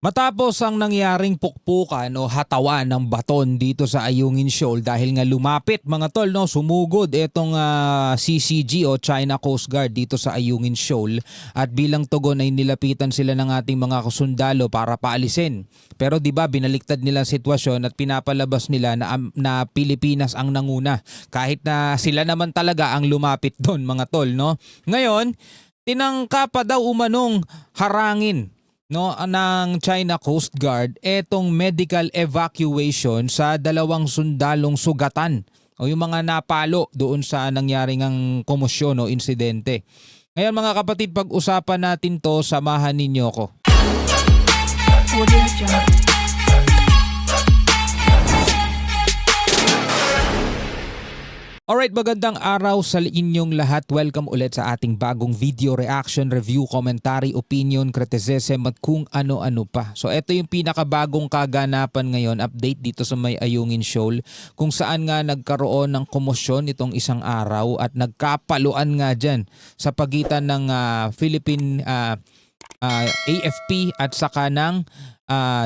Matapos ang nangyaring pukpukan o hatawan ng baton dito sa Ayungin Shoal dahil nga lumapit mga tol, no, sumugod itong CCG o China Coast Guard dito sa Ayungin Shoal at bilang tugon ay nilapitan sila ng ating mga kasundalo para paalisin. Pero 'di ba binaliktad nila ang sitwasyon at pinapalabas nila na Pilipinas ang nanguna kahit na sila naman talaga ang lumapit doon mga tol, no. Ngayon, tinangka pa daw umanong harangin ng China Coast Guard etong medical evacuation sa dalawang sundalong sugatan o yung mga napalo doon sa nangyaring ang komosyon o insidente. Ngayon mga kapatid, pag-usapan natin to, samahan ninyo ko. Alright, magandang araw sa inyong lahat. Welcome ulit sa ating bagong video reaction, review, commentary, opinion, criticism at kung ano-ano pa. So ito yung pinakabagong kaganapan ngayon, update dito sa may Ayungin Shoal kung saan nga nagkaroon ng komosyon itong isang araw at nagkapaluan nga dyan sa pagitan ng Philippine AFP at saka ng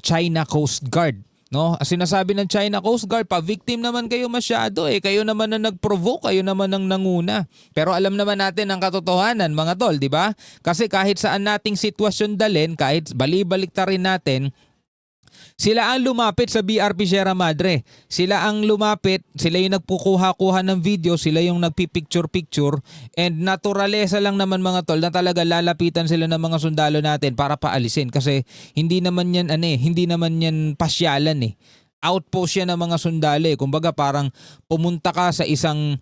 China Coast Guard. No, sinasabi ng China Coast Guard, pa-victim naman kayo masyado eh. Kayo naman ang nag-provoke, kayo naman ang nanguna. Pero alam naman natin ang katotohanan mga tol, di ba? Kasi kahit saan nating sitwasyon dalhin, kahit bali-baliktarin natin, sila ang lumapit sa BRP Sierra Madre. Sila ang lumapit, sila yung nagpukuha-kuha ng video, sila yung nagpipicture-picture, and naturalesa lang naman mga tol na talaga lalapitan sila ng mga sundalo natin para paalisin kasi hindi naman yan hindi naman yan pasyalan eh. Outpost yan ng mga sundalo eh. Kumbaga parang pumunta ka sa isang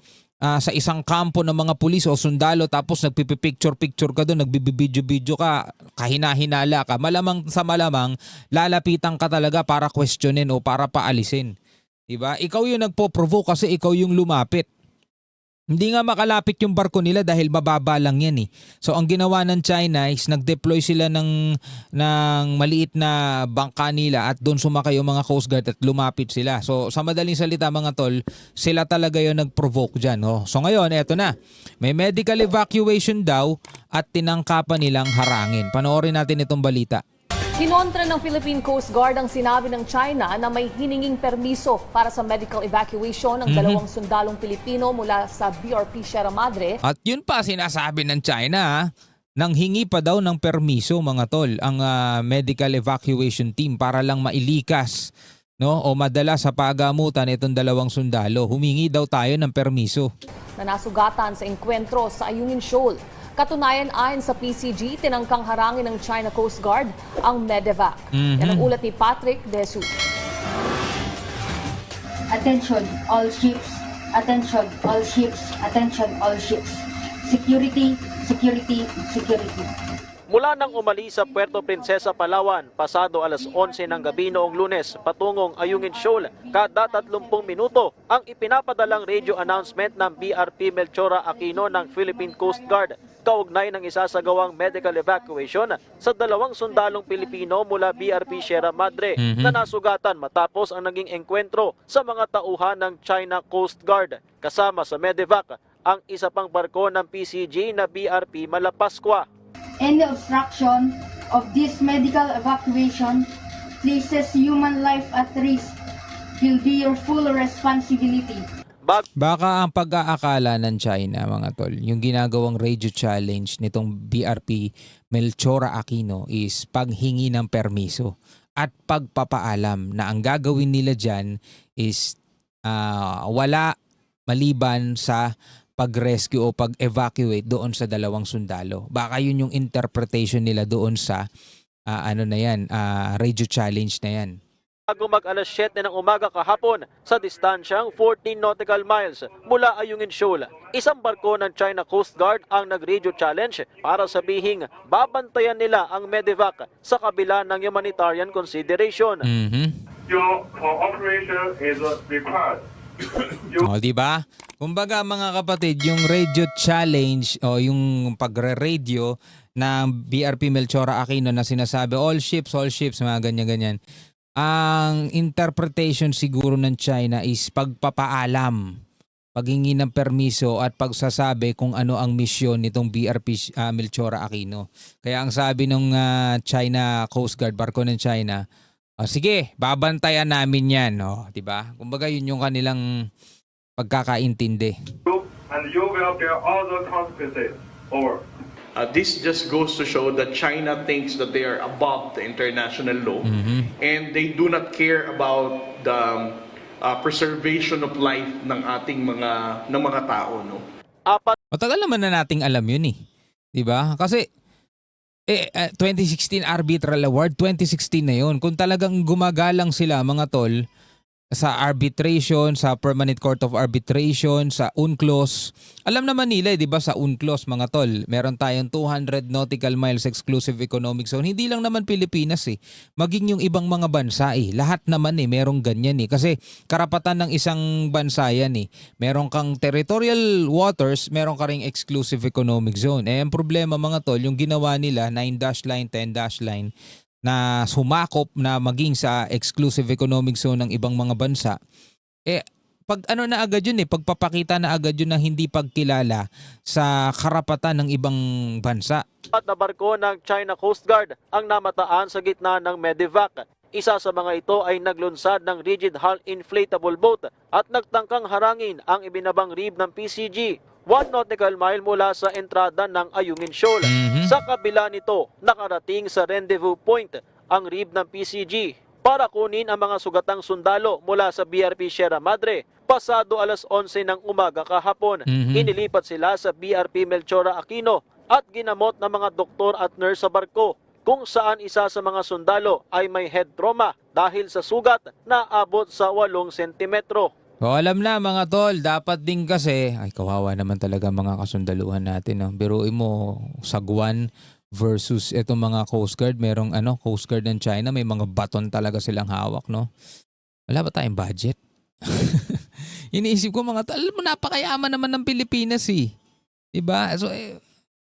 kampo ng mga pulis o sundalo tapos nagpipicture-picture ka doon, nagbibidyo-video ka, kahina-hinala ka, malamang sa malamang lalapitan ka talaga para questionin o para paalisin. Diba? Ikaw yung nagpo-provoke kasi ikaw yung lumapit. Hindi nga makalapit yung barko nila dahil mababa lang yan eh. So ang ginawa ng China is nag-deploy sila ng maliit na bangka nila at doon sumakay yung mga Coast Guard at lumapit sila. So sa madaling salita mga tol, sila talaga yung nag-provoke dyan. Oh. So ngayon, eto na. May medical evacuation daw at tinangkapan nilang harangin. Panoorin natin itong balita. Kinontra ng Philippine Coast Guard ang sinabi ng China na may hininging permiso para sa medical evacuation ng dalawang sundalong Pilipino mula sa BRP Sierra Madre. At yun pa sinasabi ng China, nang hingi pa daw ng permiso mga tol ang medical evacuation team para lang mailikas o madala sa pagamutan itong dalawang sundalo. Humingi daw tayo ng permiso. Na nasugatan sa engkwentro sa Ayungin Shoal. Katunayan ayon sa PCG, tinangkang harangin ng China Coast Guard ang medevac. Yan ang ulat ni Patrick Desu. Attention all ships, attention all ships, attention all ships. Security, security, security. Mula nang umalis sa Puerto Princesa, Palawan, pasado alas 11 ng gabi noong Lunes patungong Ayungin Shoal, kada 30 minuto ang ipinapadalang radio announcement ng BRP Melchora Aquino ng Philippine Coast Guard kaugnay ng isasagawang medical evacuation sa dalawang sundalong Pilipino mula BRP Sierra Madre na nasugatan matapos ang naging engkwentro sa mga tauhan ng China Coast Guard. Kasama sa medevac ang isa pang barko ng PCG na BRP Malapascua. Any obstruction of this medical evacuation places human life at risk will be your full responsibility. Baka ang pag-aakala ng China mga tol, yung ginagawang radio challenge nitong BRP Melchora Aquino is paghingi ng permiso at pagpapaalam na ang gagawin nila dyan is wala maliban sa pag-rescue o pag-evacuate doon sa dalawang sundalo. Baka yun yung interpretation nila doon sa radio challenge na yan. Bago mag-alas 7 ng umaga kahapon sa distansyang 14 nautical miles mula Ayungin Shoal, isang barko ng China Coast Guard ang nag-radio challenge para sabihing babantayan nila ang medevac sa kabila ng humanitarian consideration. Your operation is required. O, diba? Kumbaga mga kapatid, yung radio challenge o yung pagre-radio ng BRP Melchora Aquino na sinasabi, all ships, mga ganyan-ganyan. Ang interpretation siguro ng China is pagpapaalam paghingi ng permiso at pagsasabi kung ano ang misyon nitong BRP Melchora Aquino. Kaya ang sabi ng China Coast Guard, barko ng China, sige, babantayan namin yan. Oh, diba? Kumbaga yun yung kanilang pagkakaintindi. And you will bear all the consequences. Over. This just goes to show that China thinks that they are above the international law, and they do not care about the preservation of life ng ating mga tao, no. Apat Matagal naman na nating alam yun eh. 'Di ba? Kasi 2016 Arbitral Award, 2016 na yun. Kung talagang gumagalang sila mga tol sa arbitration, sa Permanent Court of Arbitration, sa UNCLOS. Alam naman nila, 'di ba, sa UNCLOS mga tol, meron tayong 200 nautical miles exclusive economic zone. Hindi lang naman Pilipinas eh. Maging yung ibang mga bansa eh. Lahat naman eh merong ganyan eh. Kasi karapatan ng isang bansa yan eh. Meron kang territorial waters, meron ka ring exclusive economic zone. Ang problema mga tol, yung ginawa nila 9-dash line, 10-dash line na sumakop na maging sa exclusive economic zone ng ibang mga bansa, pag ano na agad yun pagpapakita na agad yun ng hindi pagkilala sa karapatan ng ibang bansa. na barko ng China Coast Guard ang namataan sa gitna ng Medevac. Isa sa mga ito ay naglunsad ng rigid hull inflatable boat at nagtangkang harangin ang ibinabang rib ng PCG, 1 nautical mile mula sa entrada ng Ayungin Shoal. Sa kabila nito, nakarating sa rendezvous point ang rib ng PCG para kunin ang mga sugatang sundalo mula sa BRP Sierra Madre. Pasado alas 11 ng umaga kahapon, inilipat sila sa BRP Melchora Aquino at ginamot ng mga doktor at nurse sa barko, kung saan isa sa mga sundalo ay may head trauma dahil sa sugat na abot sa 8 sentimetro. O alam na mga tol, dapat din kasi, ay kawawa naman talaga mga kasundaluhan natin. No? Biruin mo, sagwan versus itong mga Coast Guard. Merong Coast Guard ng China, may mga baton talaga silang hawak. No? Wala ba tayong budget? Iniisip ko mga tol, napakayaman naman ng Pilipinas eh. Diba? So,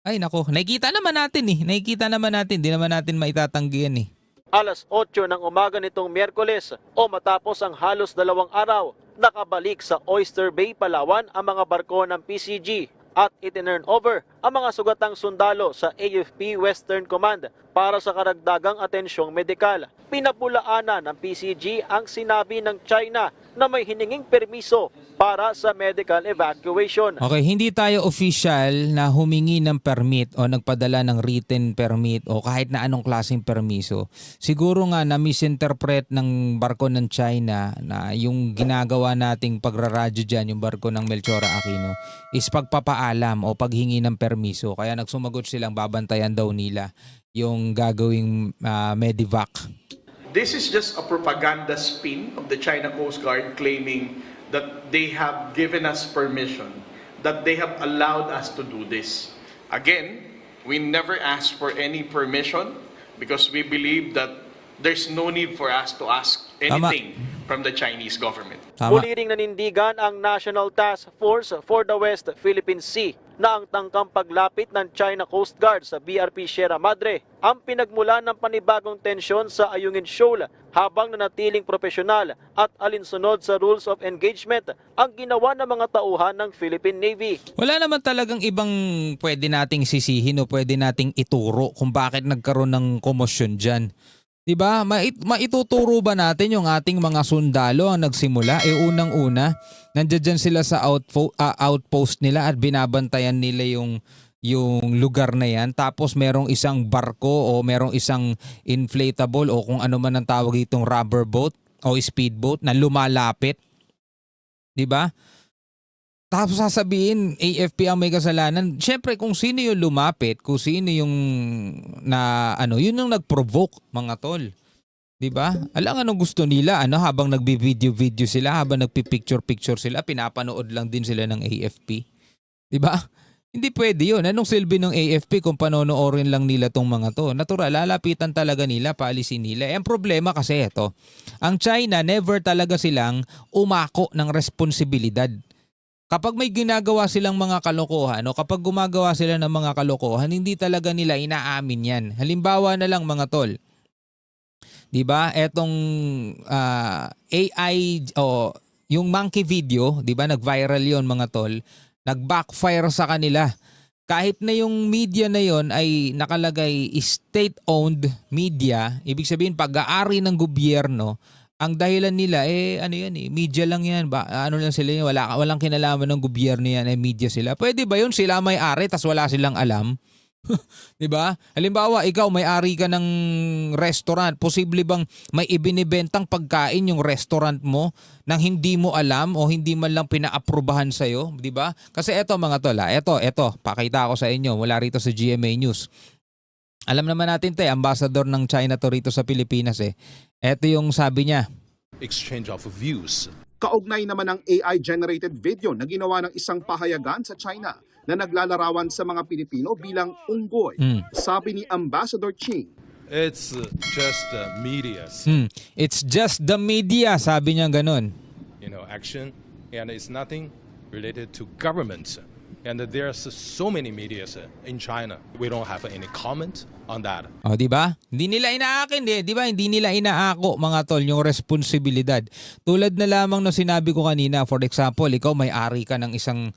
ay nako, nakikita naman natin, di naman natin maitatanggihan eh. Alas 8 ng umaga nitong Miyerkules o matapos ang halos 2 araw, nakabalik sa Oyster Bay, Palawan ang mga barko ng PCG at itinurn over ang mga sugatang sundalo sa AFP Western Command para sa karagdagang atensyong medikal. Pinapulaanan ng PCG ang sinabi ng China na may hininging permiso para sa medical evacuation. Okay, hindi tayo official na humingi ng permit o nagpadala ng written permit o kahit na anong klaseng permiso. Siguro nga na misinterpret ng barko ng China na yung ginagawa nating pagraradyo dyan, yung barko ng Melchora Aquino, is pagpapaalam o paghingi ng permiso. Kaya nagsumagot silang babantayan daw nila yung gagawing Medevac. This is just a propaganda spin of the China Coast Guard claiming that they have given us permission, that they have allowed us to do this. Again, we never asked for any permission because we believe that there's no need for us to ask anything from the Chinese government. Tama. Muli ring nanindigan ang National Task Force for the West Philippine Sea na ang tangkang paglapit ng China Coast Guard sa BRP Sierra Madre ang pinagmulan ng panibagong tensyon sa Ayungin Shoal habang nanatiling profesional at alinsunod sa rules of engagement ang ginawa ng mga tauhan ng Philippine Navy. Wala naman talagang ibang pwede nating sisihin o pwede nating ituro kung bakit nagkaroon ng komosyon dyan. Diba? Maituturo ba natin yung ating mga sundalo ang nagsimula? Unang-una, nandiyan dyan sila sa outpost nila at binabantayan nila yung lugar na yan. Tapos merong isang barko o merong isang inflatable o kung ano man ang tawag itong rubber boat o speedboat na lumalapit. Diba? Tapos sasabihin, AFP ang may kasalanan. Siyempre, kung sino yung lumapit, kung sino yung yun yung nag-provoke, mga tol. Diba? Alam anong gusto nila, habang nagbi-video sila, habang nagpi-picture sila, pinapanood lang din sila ng AFP. Diba? Hindi pwede yun. Anong silbi ng AFP kung panonoorin lang nila tong mga to? Natural, lalapitan talaga nila, paalisin nila. Ang problema kasi ito, ang China, never talaga silang umako ng responsibilidad. Kapag may ginagawa silang mga kalokohan o kapag gumagawa sila ng mga kalokohan, hindi talaga nila inaamin yan. Halimbawa na lang mga tol. 'Di ba? Etong AI o yung monkey video, 'di ba, nag-viral 'yon mga tol, nag-backfire sa kanila. Kahit na yung media na yon ay nakalagay state-owned media, ibig sabihin pag-aari ng gobyerno, ang dahilan nila media lang yan. Ano lang sila yun, walang kinalaman ng gobyerno yan, media sila. Pwede ba yun? Sila may-ari tas wala silang alam? 'Di ba? Halimbawa, ikaw may-ari ka ng restaurant, posible bang may ibinibentang pagkain yung restaurant mo nang hindi mo alam o hindi man lang pinaaprubahan sa iyo, 'di ba? Kasi eto mga tol, eto, pakita ko sa inyo mula rito sa GMA News. Alam naman natin 'te, ambassador ng China to rito sa Pilipinas eh. Eto yung sabi niya. Exchange of views. Kaugnay naman ng AI-generated video na ginawa ng isang pahayagan sa China na naglalarawan sa mga Pilipino bilang unggoy. Sabi ni Ambassador Ching, It's just media, It's just the media, sabi niya ganun. action, and it's nothing related to government. And there's so many medias in China. We don't have any comment on that. O, di ba? Hindi nila inaakin, di ba? Hindi nila inaako, mga tol, yung responsibilidad. Tulad na lamang no sinabi ko kanina, for example, ikaw may-ari ka ng isang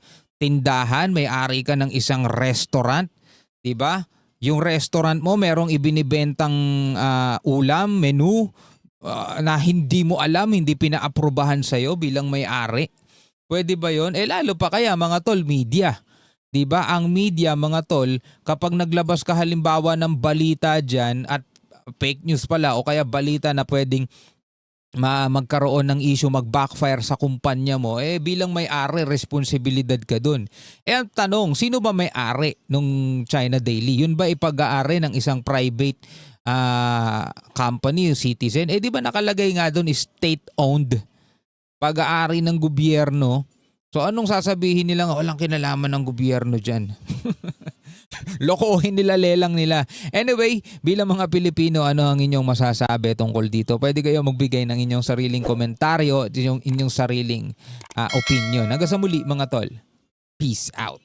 tindahan, may-ari ka ng isang restaurant, di ba? Yung restaurant mo merong ibinibentang ulam, menu na hindi mo alam, hindi pinaaprubahan sa'yo bilang may-ari. Pwede ba yon? Lalo pa kaya mga tol, media. 'Di ba? Ang media mga tol, kapag naglabas ka halimbawa ng balita diyan at fake news pala o kaya balita na pwedeng magkaroon ng issue, mag-backfire sa kumpanya mo, bilang may-ari, responsibilidad ka dun. Ang tanong, sino ba may-ari nung China Daily? Yun ba ipag-aari ng isang private company, citizen? Di ba nakalagay nga dun state-owned? Pag-aari ng gobyerno. So anong sasabihin nila nga walang kinalaman ng gobyerno dyan? Lokohin nila, lelang nila. Anyway, bilang mga Pilipino, ano ang inyong masasabi tungkol dito? Pwede kayo magbigay ng inyong sariling komentaryo, inyong sariling opinion. Hanggang sa muli mga tol. Peace out.